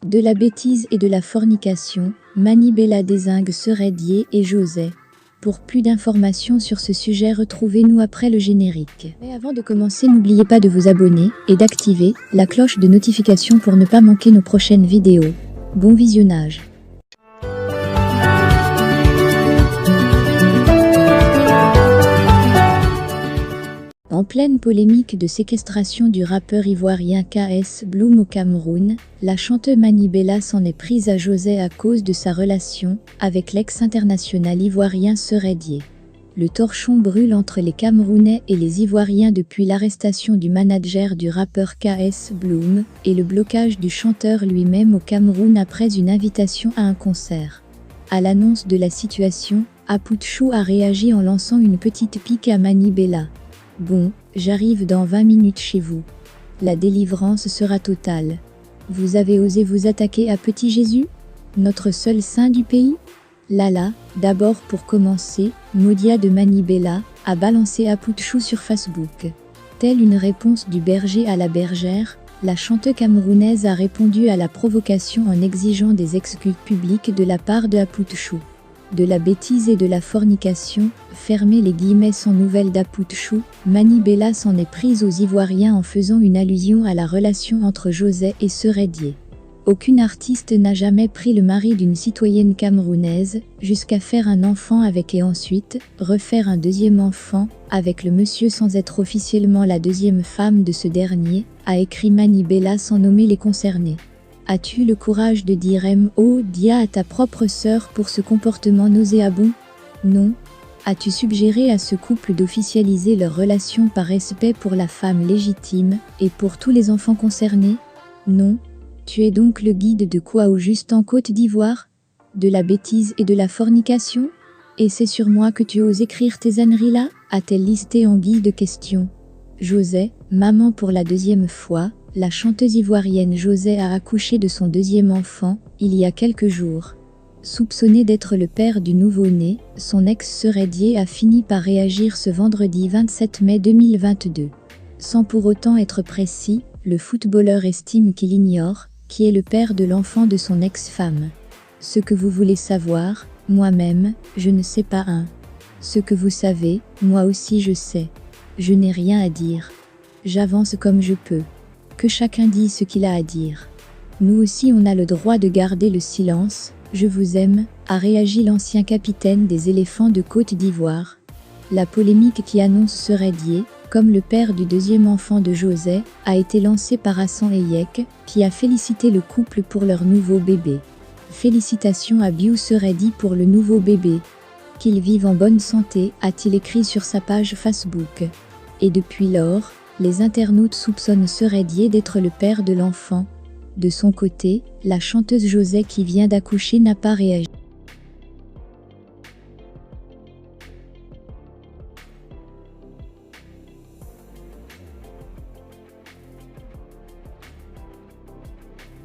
De la bêtise et de la fornication, Manibela dézingue Seredier et José. Pour plus d'informations sur ce sujet, retrouvez-nous après le générique. Mais avant de commencer, n'oubliez pas de vous abonner et d'activer la cloche de notification pour ne pas manquer nos prochaines vidéos. Bon visionnage. En pleine polémique de séquestration du rappeur ivoirien KS Bloom au Cameroun, la chanteuse Manibela s'en est prise à José à cause de sa relation avec l'ex-international ivoirien Seredier. Le torchon brûle entre les Camerounais et les Ivoiriens depuis l'arrestation du manager du rappeur KS Bloom et le blocage du chanteur lui-même au Cameroun après une invitation à un concert. À l'annonce de la situation, Apouchou a réagi en lançant une petite pique à Manibela. Bon, j'arrive dans 20 minutes chez vous. La délivrance sera totale. Vous avez osé vous attaquer à Petit Jésus, notre seul saint du pays? Lala, d'abord pour commencer, Modia de Manibela a balancé Apouchou sur Facebook. Telle une réponse du berger à la bergère, la chanteuse camerounaise a répondu à la provocation en exigeant des excuses publiques de la part de Apouchou. De la bêtise et de la fornication, fermez les guillemets sans nouvelles d'Apouchou, Manibela s'en est prise aux Ivoiriens en faisant une allusion à la relation entre José et Seredier. Aucune artiste n'a jamais pris le mari d'une citoyenne camerounaise, jusqu'à faire un enfant avec et ensuite, refaire un deuxième enfant, avec le monsieur sans être officiellement la deuxième femme de ce dernier, a écrit Manibela sans nommer les concernés. As-tu le courage de dire M.O. dia à ta propre sœur pour ce comportement nauséabond? Non. As-tu suggéré à ce couple d'officialiser leur relation par respect pour la femme légitime et pour tous les enfants concernés? Non. Tu es donc le guide de quoi au juste en Côte d'Ivoire? De la bêtise et de la fornication? Et c'est sur moi que tu oses écrire tes âneries-là? A-t-elle listé en guise de question. José, maman pour la deuxième fois. La chanteuse ivoirienne José a accouché de son deuxième enfant, il y a quelques jours. Soupçonné d'être le père du nouveau-né, son ex-Seredier a fini par réagir ce vendredi 27 mai 2022. Sans pour autant être précis, le footballeur estime qu'il ignore qui est le père de l'enfant de son ex-femme. Ce que vous voulez savoir, moi-même, je ne sais pas un. Ce que vous savez, moi aussi je sais. Je n'ai rien à dire. J'avance comme je peux. Que chacun dise ce qu'il a à dire. Nous aussi on a le droit de garder le silence, je vous aime, a réagi l'ancien capitaine des éléphants de Côte d'Ivoire. La polémique qui annonce Seredier, comme le père du deuxième enfant de José, a été lancée par Hassan Eyek, qui a félicité le couple pour leur nouveau bébé. Félicitations à Biou Seredi pour le nouveau bébé. Qu'il vive en bonne santé, a-t-il écrit sur sa page Facebook. Et depuis lors, les internautes soupçonnent Seredier d'être le père de l'enfant. De son côté, la chanteuse José qui vient d'accoucher n'a pas réagi.